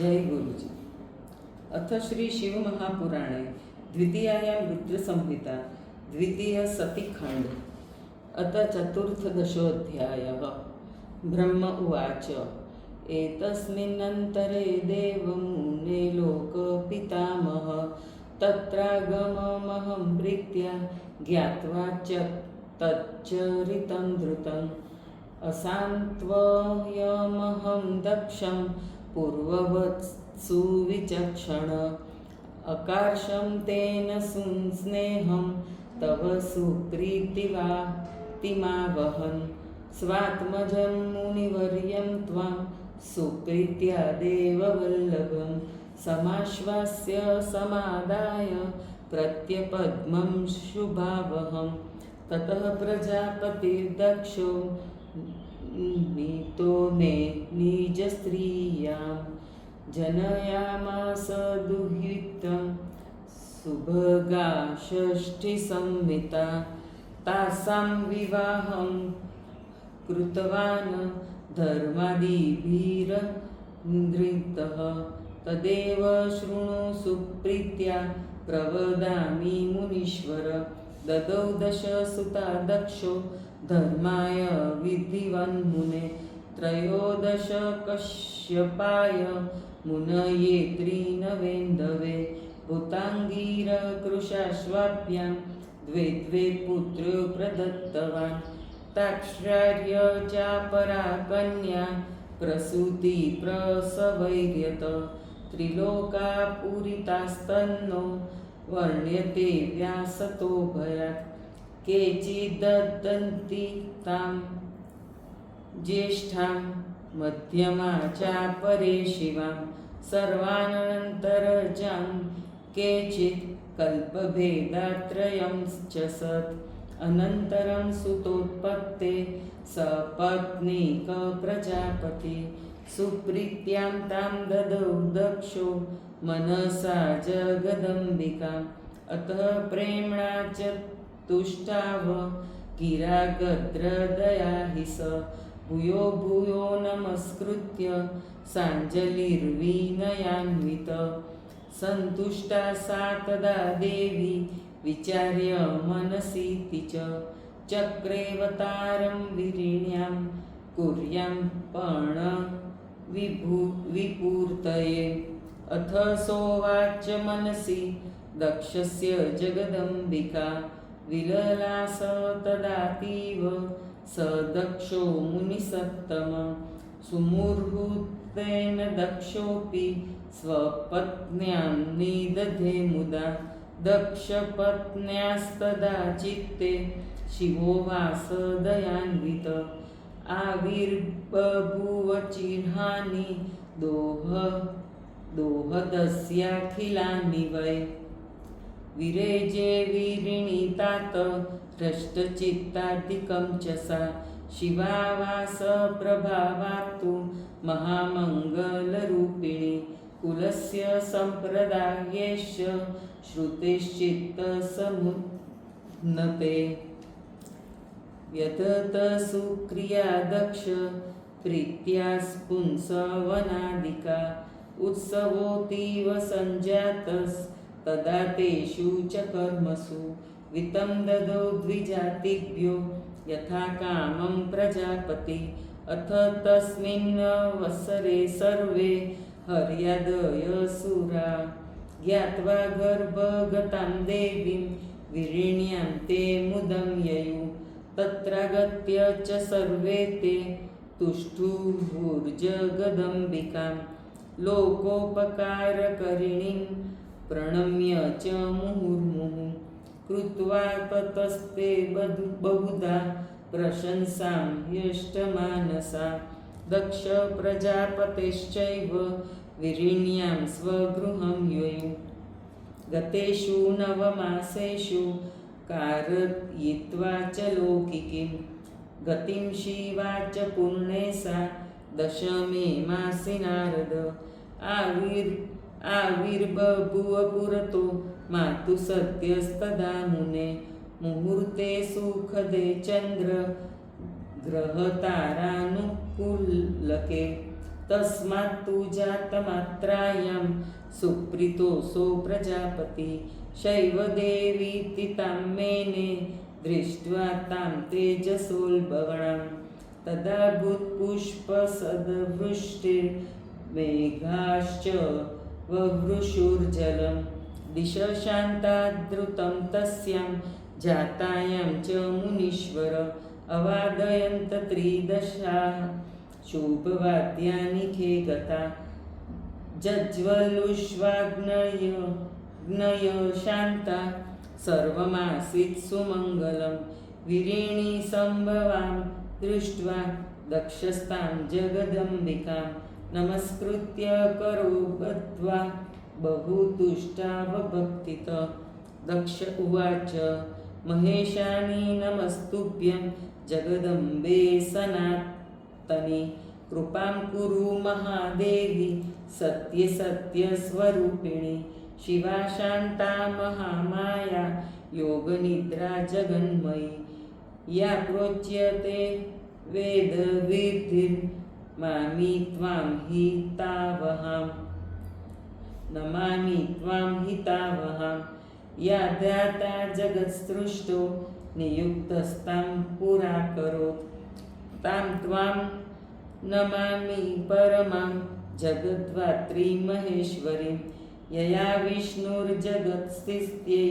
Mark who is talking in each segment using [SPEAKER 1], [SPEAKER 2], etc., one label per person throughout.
[SPEAKER 1] जय गुरुजी। अथ श्री शिवमहापुराणे द्वितीयायां रुद्रसंहिता द्वितीय सतिखंड अथ चतुर्थदशोऽध्यायः। ब्रह्म उवाच एतस्मिन्नन्तरे देवमुने लोकपितामह तत्रागममहं प्रीत्या ज्ञात्वा च तच्चरितं द्रुतम् असान्त्वयमहं दक्षं पूर्ववत् सुविचक्षण अकार्षं तेन सुस्नेहं तव सुप्रीतिमावहन् स्वात्मजं मुनिवर्यं त्वां सुप्रीत्या देववल्लभं समाश्वास्य समादाय प्रत्यपद्मं शुभावहं ततः प्रजापतिर्दक्षो नीतो निजस्त्रियां जनयामास दुहितं सुभगा षष्ठीसंहिता तासां विवाहं कृतवान् धर्मादिभिर्नृतः तदेव शृणु सुप्रीत्या प्रवदामि मुनीश्वर ददौ दशसुता दक्षो धर्माय विधिवन्मुने त्रयोदश कश्यपाय मुनये त्रिनवेन्दवे भूताङ्गीरकृशाश्वाभ्यां द्वे द्वे पुत्रो प्रदत्तवान् ताक्ष्रार्य चापरा कन्या प्रसूति प्रसवैर्यत त्रिलोका पूरितास्तन्नो वर्ण्यते व्यासतो भयात् केचिददन्ति तां ज्येष्ठां मध्यमा चापरे शिवां सर्वानन्तरजां केचित् कल्पभेदात्रयं च सत् अनन्तरं सुतोत्पत्ते सपत्नीक प्रजापति सुप्रीत्यां तां ददौ दक्षो मनसा जगदम्बिकाम् अतः प्रेम्णा च तुष्टाव गिरागद्रदया हि स भूयो भूयो नमस्कृत्य साञ्जलिर्विनयान्वित सन्तुष्टा सा तदा देवी विचार्य मनसीति च चक्रेवतारं विरिण्यां कुर्यां पण विपूर्तये अथ सोवाच मनसि दक्षस्य जगदम्बिका विललास तदातीव स दक्षो मुनिसत्तम सुमुहूर्तेन दक्षोऽपि स्वपत्न्यां निदधे मुदा दक्षपत्न्यास्तदा चित्ते शिवो वासदयान्वित आविर्बभूव चिह्नानि दोहदस्याखिलानि वै विरेजे विरिणीतात हृष्टचित्ताधिकं च सा शिवावासप्रभावात्तु महामङ्गलरूपिणी कुलस्य सम्प्रदायेश्च श्रुतेश्चित्तसमुन्नते व्यदत सुक्रिया दक्ष प्रीत्या पुंसवनादिका उत्सवोऽतीव सञ्जातस्तदा तेषु च कर्मसु वितं ददौ द्विजातिभ्यो यथा कामं प्रजापति अथ तस्मिन्नवसरे सर्वे हर्यादयसुरा ज्ञात्वा गर्भगतां देवीं विरिण्यां ते मुदं ययु तत्रागत्य च सर्वे ते तुष्टुभुर्जगदम्बिकां लोकोपकारकरिणीं प्रणम्य च मुहुर्मुहुः कृत्वा ततस्ते बहुधा प्रशंसां यष्टमानसा दक्ष प्रजापतेश्चैव विरिण्यां स्वगृहं ययु गतेषु नवमासेषु कारयित्वा च लौकिकीं गतिं शिवा च पूर्णे सा दशमे मासि नारद आविर्बभूव पुरतो मातु सद्यस्तदा मुने मुहूर्ते सुखदे चन्द्र ग्रहतारानुकूलके तस्मात्तु जातमात्रायां सुप्रीतोऽसौ प्रजापति शैवदेवीति तां मेने दृष्ट्वा तां तेजसोल्बवणां तदा भूत्पुष्पसदवृष्टिर्मेघाश्च ववृषुर्जलं दिश शान्ताद्रुतं तस्यां जातायां च मुनीश्वर अवादयन्त त्रिदशाः शुभवाद्यानि खे गता जज्वलुष्वाग्नय शान्ता सर्वमासीत् सुमङ्गलं वीरिणी सम्भवां दृष्ट्वा दक्षस्तां जगदम्बिकां नमस्कृत्य करो बद्ध्वा बहुतुष्टावभक्तित दक्ष उवाच महेशानि नमस्तुभ्यं जगदम्बे सनातनि कृपां कुरु महादेवी सत्ये सत्यस्वरूपिणी शिवा शान्ता महामाया योगनिद्रा जगन्मयी या प्रोच्यते वेदविधिर्मामि त्वां हितावहां नमामि त्वां हितावहां या ध्याता जगत्सृष्टो नियुक्तस्तां पुरा करोत् तां त्वां नमामि परमां जगद्धात्रीमहेश्वरीं यया विष्णुर्जगत्स्थित्यै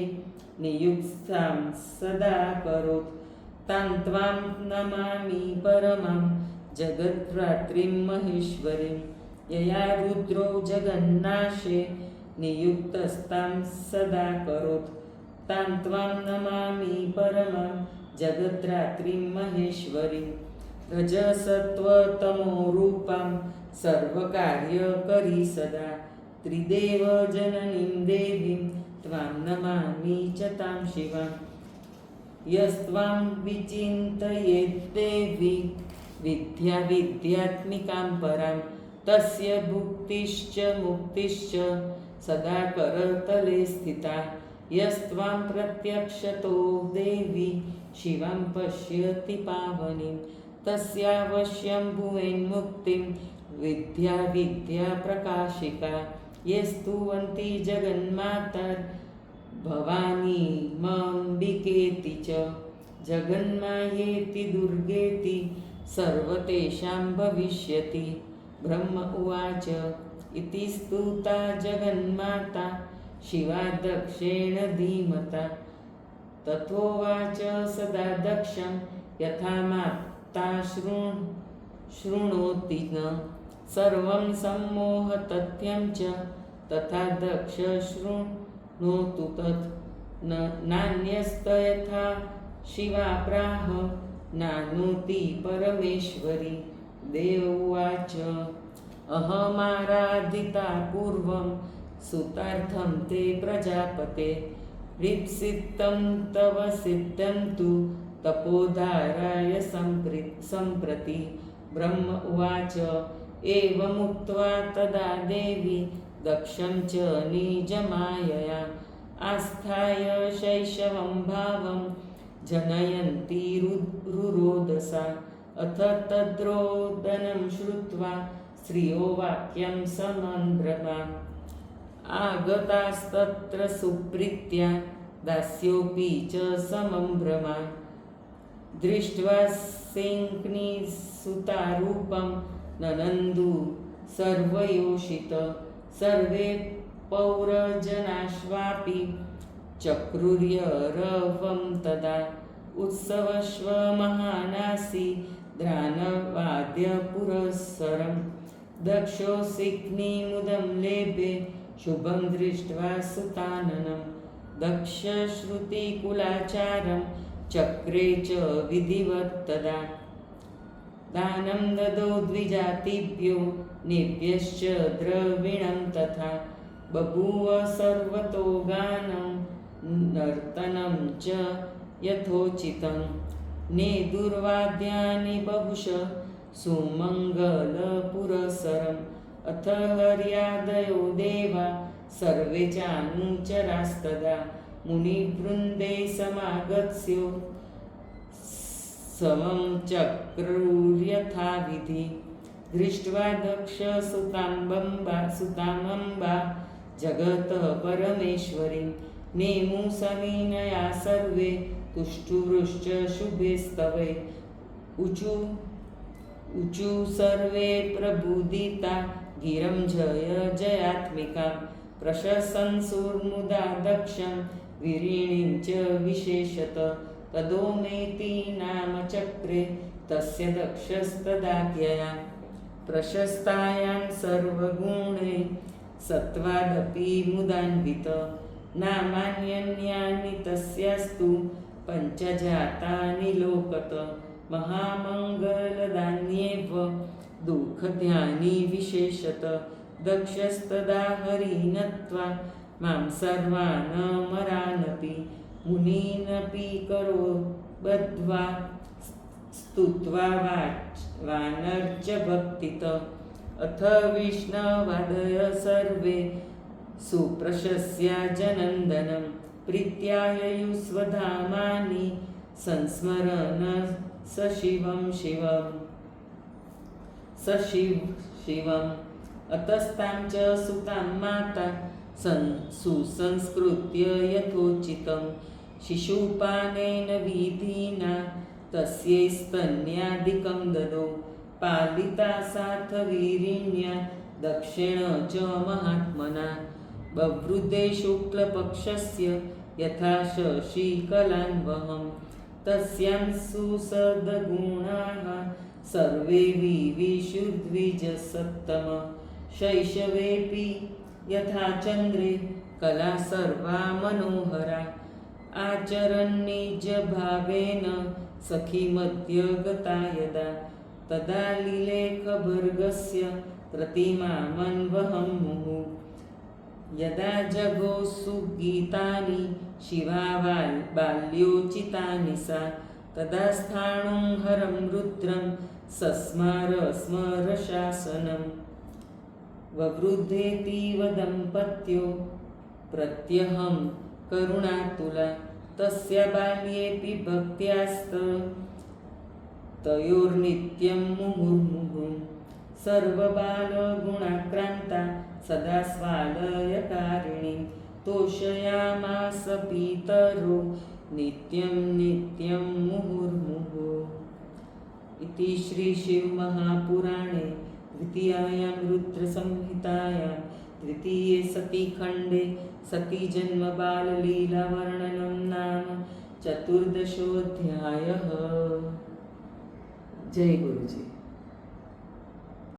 [SPEAKER 1] नियुक्तां सदा करोत् तां त्वां नमामि परमां जगद्धात्रीं महेश्वरीं यया रुद्रो जगन्नाशे नियुक्तस्तां सदा करोत् तां त्वां नमामि परमां जगद्धात्रीं महेश्वरीं रजसत्त्वतमोरूपां सर्वकार्यकरी सदा त्रिदेव जननीं देवीं त्वां नमामि च तां शिवां यस्त्वां विचिन्तयेद्देवी विद्या विद्यात्मिकां परां तस्य भुक्तिश्च मुक्तिश्च सदा करतले स्थिता यस्त्वां प्रत्यक्षतो देवी शिवां पश्यति पावनीं तस्यावश्यं भुवेन्मुक्तिं विद्या विद्या प्रकाशिका ये स्तुवन्ति जगन्माता भवानी माम्बिकेति च जगन्मायेति दुर्गेति सर्वतेषां भविष्यति ब्रह्म उवाच इति स्तुता जगन्माता शिवा दक्षेण धीमता तथोवाच सदा दक्षं यथा माता शृणोति न सर्वं सम्मोहतथ्यं च तथा दक्ष शृणोतु तत् नान्यस्तयथा शिवा प्राह नानोति परमेश्वरी देव उवाच अहमाराधिता पूर्वं सुतार्थं ते प्रजापते रीप्सितं तव सिद्धं तु तपोधाराय सम्प्रति ब्रह्म उवाच एवमुक्त्वा तदा देवी दक्षं च निजमायया आस्थाय शैशवं भावं जनयन्ती रुरोदसा अथ तद्रोदनं श्रुत्वा श्रियो वाक्यं समन्द्रमा आगतास्तत्र सुप्रीत्या दास्योऽपि च समम्भ्रमा दृष्ट्वा सिंह्निसुतारूपं ननन्दु सर्वयोषित सर्वे पौरजनाश्वापि चक्रुर्यरवं तदा उत्सवश्वमहानासी द्रानवाद्यपुरःसरं दक्षो सिक्निमुदं लेभे शुभं दृष्ट्वा सुताननं दक्षश्रुतिकुलाचारं चक्रे च विधिवत्तदा दानं ददो द्विजातिभ्यो नेभ्यश्च द्रविणं तथा बभूव सर्वतो गानं नर्तनं च यथोचितं नेदुर्वाद्यानि बहुश सुमङ्गलपुरःसरम् अथ हर्यादयो देवा सर्वे चानुचरास्तदा मुनिवृन्दे समागत्स्यो समं चक्रुर्यथाविधि दृष्ट्वा सुतामम्बा जगतः परमेश्वरीं नेमुसविनया सर्वे तुष्टुवृश्च शुभेस्तवे ऊचु सर्वे प्रबुदिता गिरं जय जयात्मिका प्रशंसन्सुर्मुदा दक्षं विरिणीं च विशेषत तदोमेति नाम चक्रे तस्य दक्षस्तदाज्ञया प्रशस्तायां सर्वगुणे सत्त्वादपि मुदान्वित नामान्यन्यानि तस्यास्तु पञ्चजातानि लोकत महामङ्गलदान्येव दुःखध्यानि विशेषत दक्षस्तदा हरिनत्वा मां सर्वानमरानपि मुनीनपि करो बद्ध्वा स्तुत्वा वानर्च भक्तित अथ विष्णवादय सर्वे सुप्रशस्या जनन्दनं प्रीत्यायुस्वधामानि संस्मरन् शिवम् अतस्तां च सुतां माता सुसंस्कृत्य यथोचितं शिशुपानेन विधिना तस्यै स्तन्यादिकं ददौ पालिता साथ वीरिण्या दक्षेण च महात्मना बवृद्धे शुक्लपक्षस्य यथा शशिकलान्वहं तस्यां सुसद्गुणाः सर्वे विविशुद्विजसत्तम शैशवेऽपि यथा चन्द्रे कला सर्वा मनोहरा आचरन्निजभावेन सखीमध्ये गता यदा तदा लिलेखभर्गस्य प्रतिमामन्वहं मुहुः यदा जगौ सुगीतानि शिवा बाल्योचितानि सा तदा स्थाणुं हरं रुद्रं सस्मार स्मरशासनं ववृद्धेतीव दम्पत्यो प्रत्यहं करुणातुला तस्य बाल्येऽपि भक्त्यास्तयोर्नित्यं मुहुर्मुहुः सर्वबालगुणाक्रान्ता सदा स्वालयकारिणी तोषयामास पितरो नित्यं नित्यं मुहुर्मुहुः। इति श्रीशिवमहापुराणे द्वितीयायां रुद्रसंहितायां द्वितीये सतीखण्डे सतीजन्मबाललीलावर्णनं नाम चतुर्दशोऽध्यायः। जय गुरुजी।